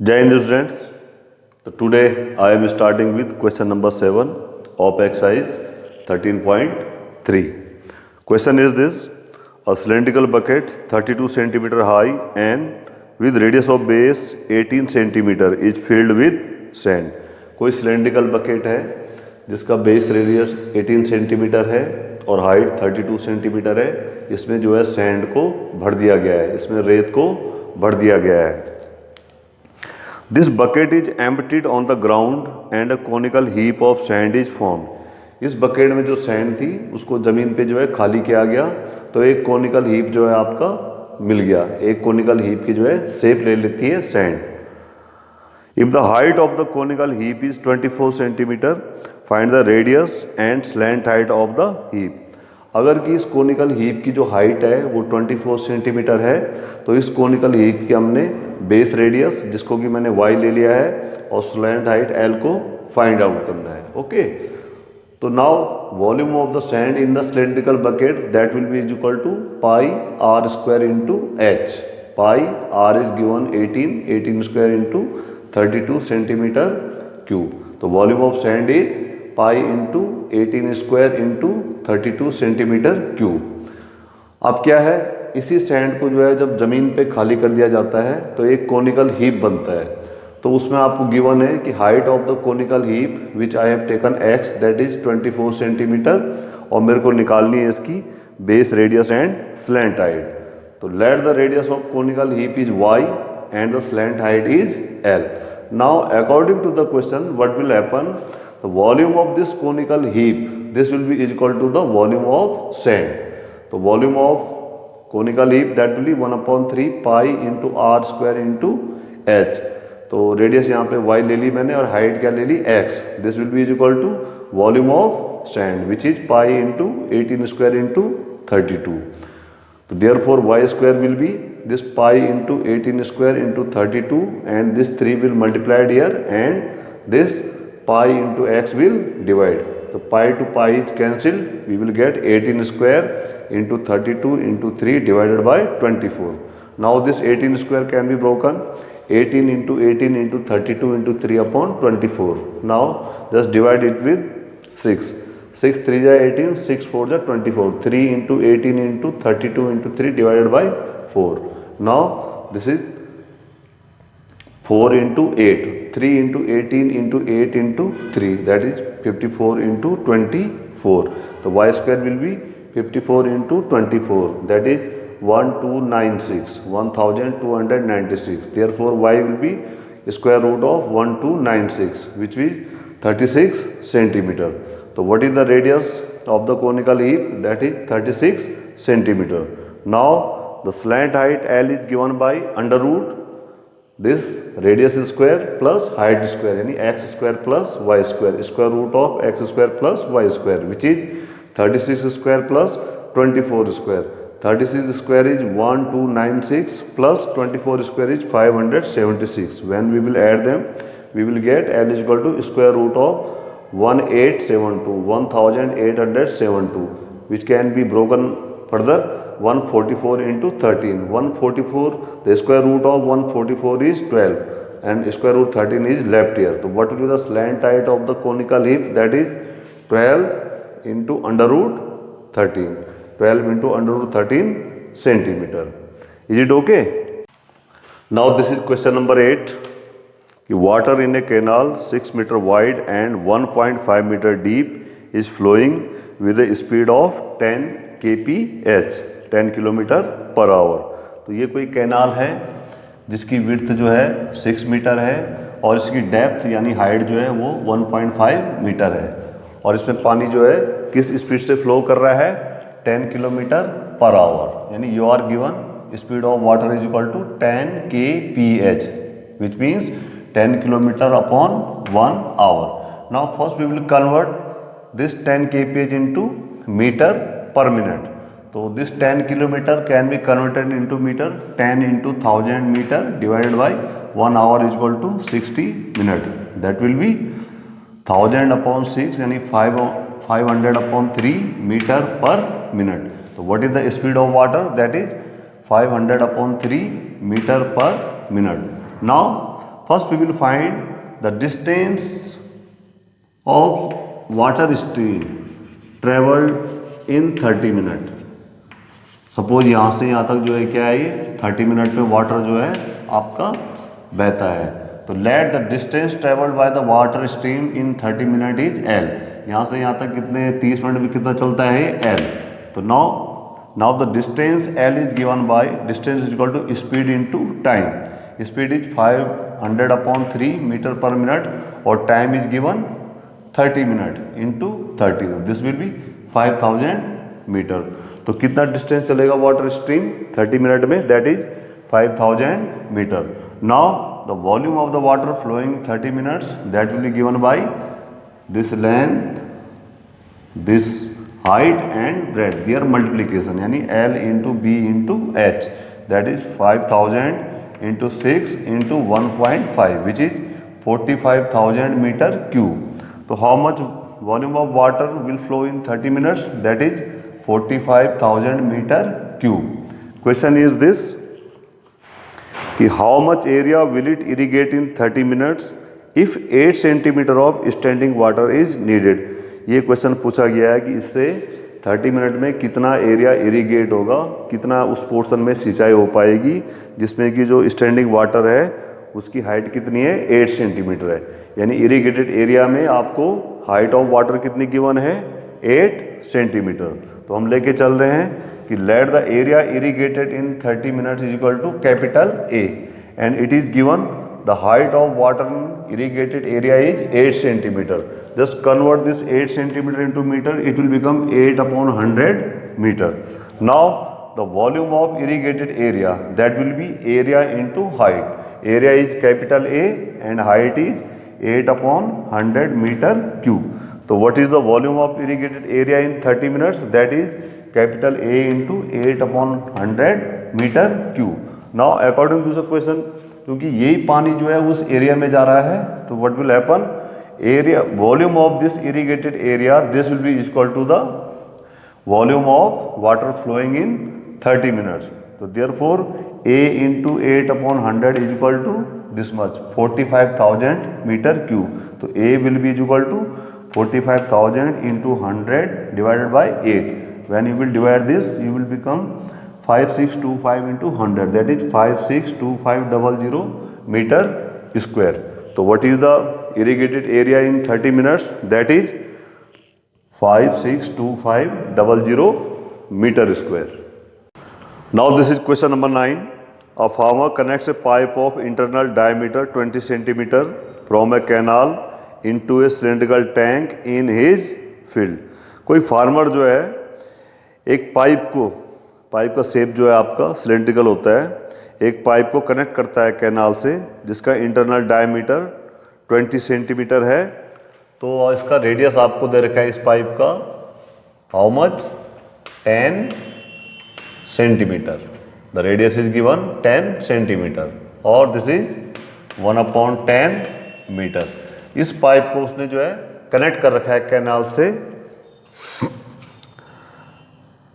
Jai Hind students. So today I am starting with question number 7 of exercise 13.3. Question is this: a cylindrical bucket 32 centimeter high and with radius of base 18 centimeter is filled with sand. कोई cylindrical bucket है जिसका base radius 18 centimetre है और height 32 centimetre है. इसमें जो है sand को भर दिया गया है, इसमें रेत को भर दिया गया है. This bucket is emptied on the ground and a conical heap of sand is formed. इस बकेट में जो सैंड थी उसको ज़मीन पे जो है खाली किया गया तो एक कोनिकल हीप जो है आपका मिल गया. एक कोनिकल हीप की जो है शेप ले लेती है sand. If the height of the conical heap is 24 centimeter, find the radius and slant height of the heap. अगर कि इस कोनिकल हीप की जो हाइट है वो 24 सेंटीमीटर है तो इस कोनिकल हीप की हमने बेस रेडियस जिसको कि मैंने y ले लिया है और स्लैंट हाइट l को फाइंड आउट करना है. ओके, तो now volume of the sand in the cylindrical bucket that will be is equal to pi r square into h. Pi r is given 18 square into 32 centimetre cube. तो volume of sand is pi into 18 square into 32 centimetre cube. अब क्या है, इसी sand को जो है जब ज़मीन पे खाली कर दिया जाता है तो एक कोनिकल हीप बनता है. तो उसमें आपको गिवन है कि height of the conical heap which I have taken x that is 24 centimetre और मेरे को निकालनी है इसकी base radius and slant height. तो let the radius of conical heap is y and the slant height is L. Now according to the question what will happen, the volume of this conical heap this will be is equal to the volume of sand. तो volume of conical heap that will be 1/3 pi into r square into h. तो radius यहाँ पे y ले ली मैंने और height क्या ले ली x. This will be is equal to volume of sand which is pi into 18 square into 32. तो therefore y square will be this pi into 18 square into 32 and this 3 will multiplied here and this pi into x will divide. So pi to pi is cancelled. We will get 18 square into 32 into 3 divided by 24. Now this 18 square can be broken. 18 into 18 into 32 into 3 upon 24. Now just divide it with 6. 6 3 ja 18, 6 4 ja 24. 3 into 18 into 32 into 3 divided by 4. Now this is 4 into 8. 3 into 18 into 8 into 3 that is 54 into 24. The y square will be 54 into 24 that is 1296. 1296. Therefore y will be square root of 1296 which is 36 centimeter. So what is the radius of the conical heap? That is 36 centimeter. Now the slant height L is given by under root this radius square plus height square यानी x square plus y square, square root of x square plus y square which is 36 square plus 24 square. 36 square is 1296 plus 24 square is 576. When we will add them we will get L is equal to square root of 1872 which can be broken further 144 into 13. 144 the square root of 144 is 12 and square root 13 is left here. So what will be the slant height of the conical heap? That is 12 into under root 13. 12 into under root 13 centimeter. Is it okay? Now this is question number 8. Water in a canal 6 meter wide and 1.5 meter deep is flowing with a speed of 10 kph 10 kilometre per our. तो ये कोई canal है जिसकी width जो है 6 metre है और इसकी डेप्थ यानी हाइट जो है वो 1.5 मीटर है और इसमें पानी जो है किस स्पीड से फ्लो कर रहा है 10 किलोमीटर पर आवर. यानी you are given speed of water is equal to 10 kph which means 10 kilometer upon 1 hour. Now first we will convert this 10 kph into meter per minute. So this 10 kilometer can be converted into meter. 10 into 1000 meter divided by 1 hour is equal to 60 minutes. That will be 1000 upon 6 यानी 500 upon 3 meter per minute. So what is the speed of water? That is 500 upon 3 meter per minute. Now first we will find the distance of water stream travelled in 30 minute. Suppose यहाँ से यहाँ तक जो है क्या है ये 30 minute में वाटर जो है आपका बहता है। तो let the distance travelled by the water stream in 30 minute is L. यहाँ से यहाँ तक कितने 30 मिनट में कितना चलता है एल। तो now the distance L is given by distance is equal to speed into time. Speed is 500/3 metre per minute और time is given 30 minute into 30, this will be 5000 metre. तो कितना डिस्टेंस चलेगा water stream 30 minute में, that is 5000 metre. Now the volume of the water flowing 30 minutes that will be given by this length, this height and bread, there multiplication, यानी L into b into h, that is 5000 into 6 into 1.5 which is 45,000 metre cube. तो how much volume of water will flow in 30 minutes, that is 45,000 metre cube. Question is this कि how much area will it irrigate in 30 minutes if 8 centimetre of standing water is needed. ये question पूछा गया है कि इससे 30 minute में कितना area irrigate होगा, कितना उस पोर्शन में सिंचाई हो पाएगी जिसमें कि जो स्टैंडिंग वाटर है उसकी हाइट कितनी है 8 सेंटीमीटर है। यानी इरीगेटेड एरिया में आपको हाइट ऑफ वाटर कितनी गिवन है 8 सेंटीमीटर। तो हम लेके चल रहे हैं कि let the area irrigated in 30 minutes is equal to capital A and it is given the height of water in irrigated area is 8 centimetre. Just convert this 8 centimetre into meter, it will become 8/100 meter. Now the volume of irrigated area, that will be area into height. Area is capital A and height is 8/100 meter cube. So what is the volume of irrigated area in 30 minutes? That is capital A into 8/100 meter cube. Now according to the question, क्योंकि यही पानी जो है उस area में जा रहा है, तो what will happen? Area volume of this irrigated area, this will be equal to the volume of water flowing in 30 minutes. So therefore A into 8/100 is equal to this much 45,000 meter cube. So A will be equal to 45,000 into 100 divided by 8. When you will divide this, you will become 5625 into 100, that is 562500 meter square. So what is the irrigated area in 30 minutes? That is 562500 meter square. Now this is question number 9. A farmer connects a pipe of internal diameter 20 centimeter from a canal into a cylindrical tank in his field. कोई farmer जो है एक pipe का shape जो है आपका cylindrical होता है, एक पाइप को कनेक्ट करता है कैनाल से जिसका इंटरनल डायमीटर 20 सेंटीमीटर है। तो इसका रेडियस आपको दे रखा है इस पाइप का, how much 10 centimetre. The radius is given 10 centimetre और दिस इज 1/10 मीटर। इस पाइप को उसने जो है कनेक्ट कर रखा है कैनाल से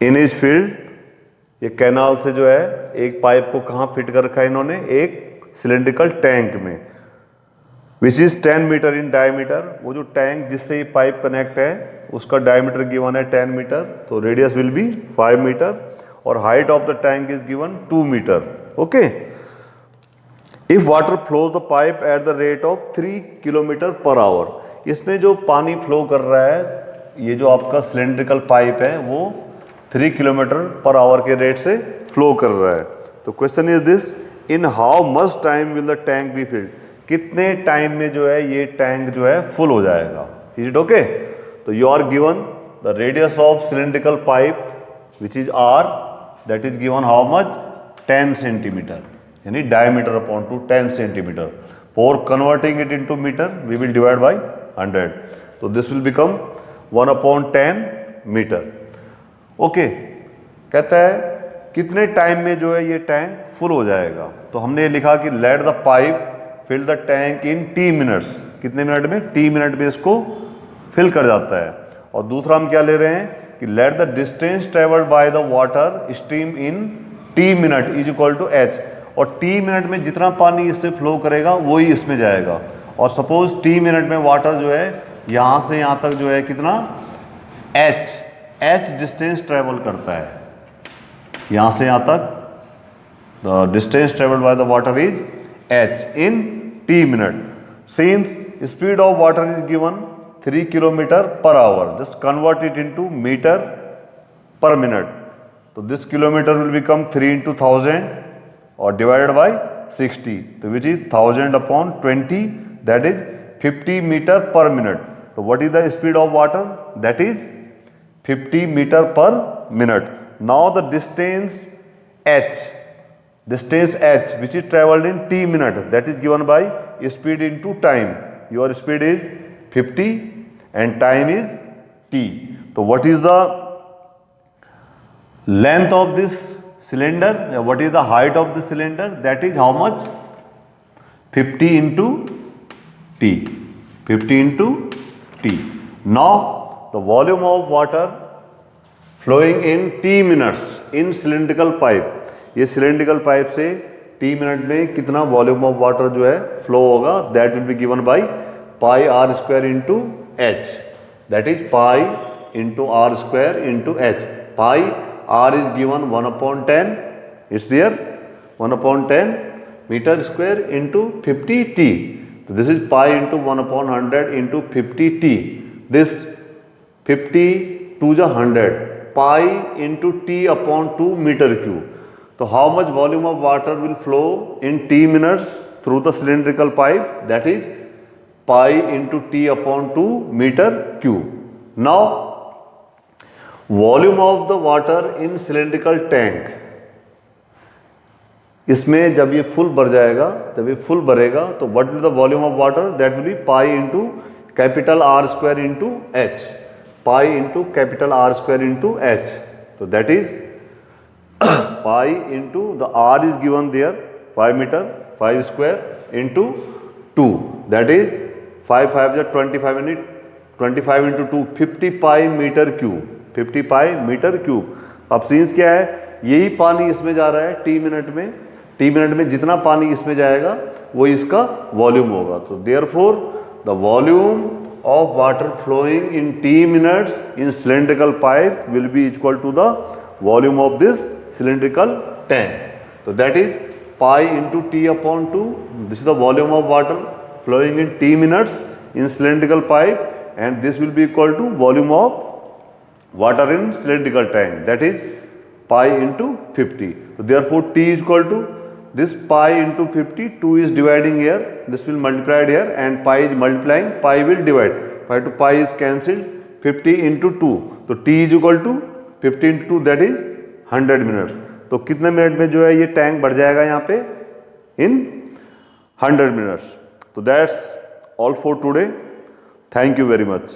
इन हिज फील्ड। ये कैनाल से जो है एक पाइप को कहाँ फिट कर रखा है इन्होंने, एक सिलेंड्रिकल टैंक में which is 10 metre in diameter. वो जो टैंक जिससे ये पाइप कनेक्ट है उसका डायमीटर गिवन है 10 मीटर, तो रेडियस विल बी 5 मीटर और height of the tank is given 2 metre. Okay, if water flows the pipe at the rate of 3 kilometre per hour. इसमें जो पानी फ्लो कर रहा है, ये जो आपका सिलेंड्रिकल पाइप है वो 3 किलोमीटर पर आवर के रेट से फ्लो कर रहा है। तो question is this, in how much time will the tank be filled. कितने टाइम में जो है ये टैंक जो है फुल हो जाएगा। Is it okay? तो you are given the radius of cylindrical pipe which is r, that is given how much 10 centimetre, यानी diameter upon two 10 centimetre. For converting it into metre we will divide by 100, तो this will become 1/10 metre. Okay, कहता है कितने time में जो है ये tank full हो जाएगा। तो हमने ये लिखा कि let the pipe fill the tank in T minutes. कितने मिनट में? T मिनट में इसको फिल कर जाता है। और दूसरा हम क्या ले रहे हैं कि let the distance travelled by the water stream in T minute is equal to H। और t मिनट में जितना पानी इससे फ्लो करेगा वही इसमें जाएगा। और सपोज t मिनट में वाटर जो है यहाँ से यहाँ तक जो है कितना h डिस्टेंस ट्रेवल करता है, यहाँ से यहाँ तक the distance travelled by the water is h in t minute. Since speed of water is given 3 kilometre per hour, just convert it into metre per minute. So this kilometer will become 3 into 1000 or divided by 60, so which is 1000 upon 20, that is 50 meter per minute. So what is the speed of water? That is 50 meter per minute. Now the distance h which is traveled in t minute, that is given by speed into time. Your speed is 50 and time is t. So what is the length of this cylinder? What is the height of the cylinder? That is how much? 50 into t. 50 into t. Now the volume of water flowing in t minutes in cylindrical pipe. ये cylindrical pipe से t minute में कितना volume of water जो है flow होगा, that will be given by pi r square into h. That is pi into r square into h. Pi r is given 1 upon 10, it's there 1 upon 10 meter square into 50 t. So this is pi into 1 upon 100 into 50 t. This 50 to the 100, pi into t upon 2 meter cube. So how much volume of water will flow in t minutes through the cylindrical pipe? That is pi into t upon 2 meter cube. Now volume of the water in cylindrical tank, इसमें जब ये full भर जाएगा, जब ये full भरेगा तो what will the volume of water? That will be pi into capital r square into h, pi into capital r square into h. तो that is pi into the r is given there 5 metre, 5 square into 2, that is 5 5 25 minute, 25 into 2 50 pi metre cube, 50 pi metre cube. अब since क्या है, यही पानी इसमें जा रहा है टी मिनट में जितना पानी इसमें जाएगा वो इसका वॉल्यूम होगा. तो therefore the volume of water flowing in t minutes in cylindrical pipe will be equal to the volume of this cylindrical tank. तो that is pi into t upon 2. This is the volume of water flowing in t minutes in cylindrical pipe, and this will be equal to volume of water in cylindrical tank, that is pi into 50. So therefore t is equal to this pi into 50, 2 is dividing here, this will multiply here and pi is multiplying, pi will divide, pi to pi is cancelled, 50 into 2, so t is equal to 50 into 2, that is 100 minutes. तो कितने minute में जो है ये tank भर जाएगा यहाँ पे? in 100 minutes. So that's all for today. Thank you very much.